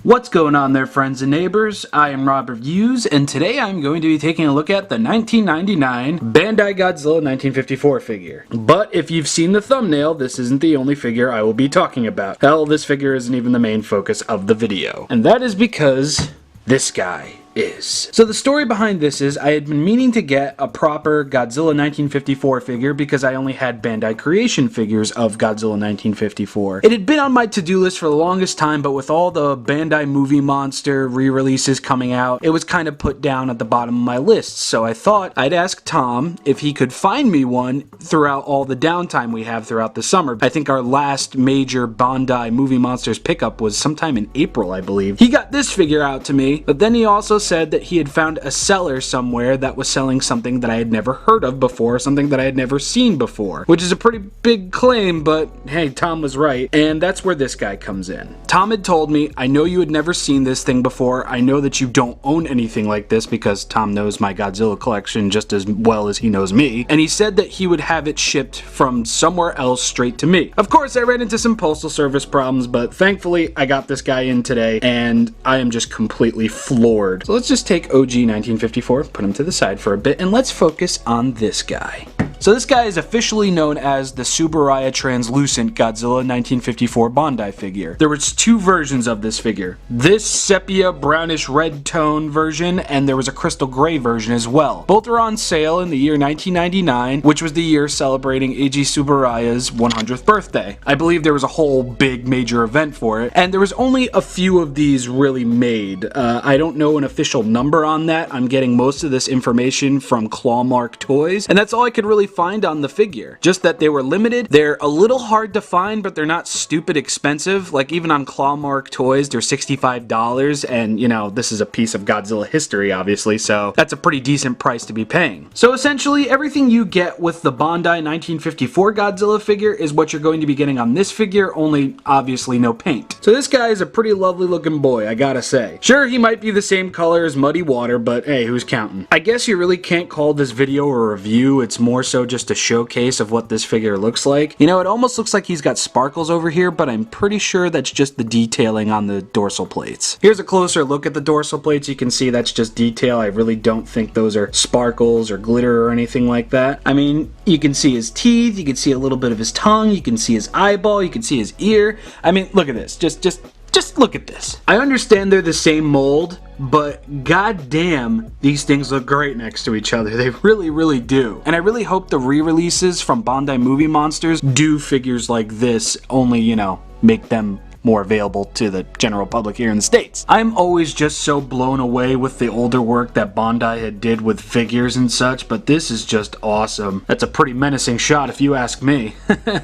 What's going on there, friends and neighbors? I am Rob Reviews, and today I'm going to be taking a look at the 1999 Bandai Godzilla 1954 figure. But if you've seen the thumbnail, this isn't the only figure I will be talking about. Hell, this figure isn't even the main focus of the video. And that is because this guy is. So the story behind this is I had been meaning to get a proper Godzilla 1954 figure because I only had Bandai Creation figures of Godzilla 1954. It had been on my to-do list for the longest time, but with all the Bandai Movie Monster re-releases coming out, it was kind of put down at the bottom of my list. So I thought I'd ask Tom if he could find me one throughout all the downtime we have throughout the summer. I think our last major Bandai Movie Monsters pickup was sometime in April, I believe. He got this figure out to me, but then he also said that he had found a seller somewhere that was selling something that I had never heard of before, something that I had never seen before, which is a pretty big claim, but hey, Tom was right, and that's where this guy comes in. Tom had told me, I know you had never seen this thing before, I know that you don't own anything like this because Tom knows my Godzilla collection just as well as he knows me, and he said that he would have it shipped from somewhere else straight to me. Of course, I ran into some postal service problems, but thankfully I got this guy in today, and I am just completely floored. So let's just take OG 1954, put him to the side for a bit, and let's focus on this guy. So this guy is officially known as the Tsuburaya Translucent Godzilla 1954 Bandai figure. There was two versions of this figure. This sepia brownish red tone version, and there was a crystal gray version as well. Both are on sale in the year 1999, which was the year celebrating Eiji Tsuburaya's 100th birthday. I believe there was a whole big major event for it, and there was only a few of these really made. I don't know an official number on that. I'm getting most of this information from Clawmark Toys, and that's all I could really find on the figure. Just that they were limited. They're a little hard to find, but they're not stupid expensive. Like even on Clawmark Toys, they're $65, and you know, this is a piece of Godzilla history, obviously, so that's a pretty decent price to be paying. So essentially, everything you get with the Bandai 1954 Godzilla figure is what you're going to be getting on this figure, only obviously no paint. So this guy is a pretty lovely looking boy, I gotta say. Sure, he might be the same color as Muddy Water, but hey, who's counting? I guess you really can't call this video a review, it's more so just a showcase of what this figure looks like. You know, it almost looks like he's got sparkles over here, but I'm pretty sure that's just the detailing on the dorsal plates. Here's a closer look at the dorsal plates. You can see that's just detail. I really don't think those are sparkles or glitter or anything like that. I mean, you can see his teeth, you can see a little bit of his tongue, you can see his eyeball, you can see his ear. I mean, look at this. Just look at this. I understand they're the same mold, but goddamn, these things look great next to each other. They really, really do. And I really hope the re-releases from Bandai Movie Monsters do figures like this, only, you know, make them more available to the general public here in the States. I'm always just so blown away with the older work that Bandai had did with figures and such, but this is just awesome. That's a pretty menacing shot if you ask me.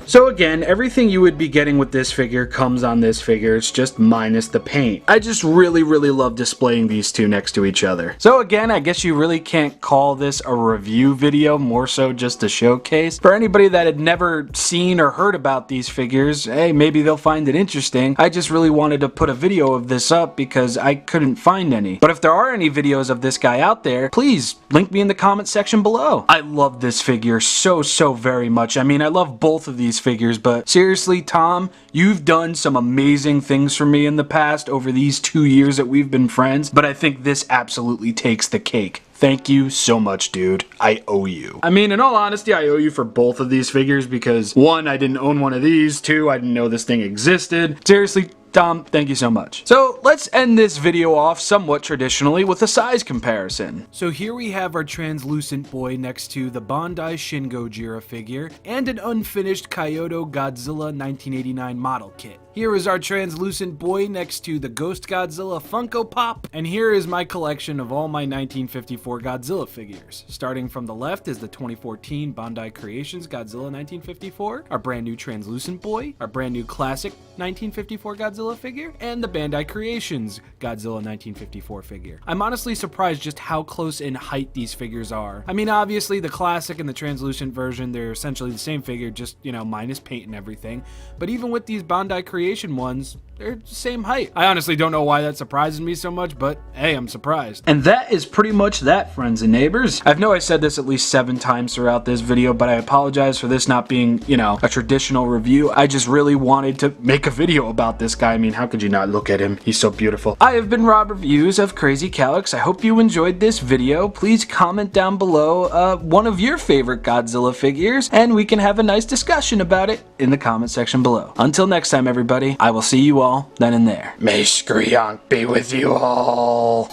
So again, everything you would be getting with this figure comes on this figure, it's just minus the paint. I just really, really love displaying these two next to each other. So again, I guess you really can't call this a review video, more so just a showcase. For anybody that had never seen or heard about these figures, hey, maybe they'll find it interesting. I just really wanted to put a video of this up because I couldn't find any. But if there are any videos of this guy out there, please link me in the comment section below. I love this figure so very much. I mean, I love both of these figures, but seriously, Tom, you've done some amazing things for me in the past over these 2 years that we've been friends, but I think this absolutely takes the cake. Thank you so much, dude. I owe you. I mean, in all honesty, I owe you for both of these figures because 1, I didn't own one of these, 2, I didn't know this thing existed. Seriously, Tom, thank you so much. So let's end this video off somewhat traditionally with a size comparison. So here we have our translucent boy next to the Bandai Shin Gojira figure and an unfinished Kyoto Godzilla 1989 model kit. Here is our translucent boy next to the Ghost Godzilla Funko Pop, and here is my collection of all my 1954 Godzilla figures. Starting from the left is the 2014 Bandai Creations Godzilla 1954, our brand new translucent boy, our brand new classic 1954 Godzilla figure, and the Bandai Creations Godzilla 1954 figure. I'm honestly surprised just how close in height these figures are. I mean, obviously the classic and the translucent version, they're essentially the same figure, just, you know, minus paint and everything, but even with these Bandai Creation ones, they're the same height. I honestly don't know why that surprises me so much, but hey, I'm surprised. And that is pretty much that, friends and neighbors. I know I said this at least 7 times throughout this video, but I apologize for this not being, you know, a traditional review. I just really wanted to make a video about this guy. I mean, how could you not look at him? He's so beautiful. I have been Rob Reviews of Crazy Calyx. I hope you enjoyed this video. Please comment down below one of your favorite Godzilla figures, and we can have a nice discussion about it in the comment section below. Until next time, everybody, I will see you all then and there. May Skryonk be with you all.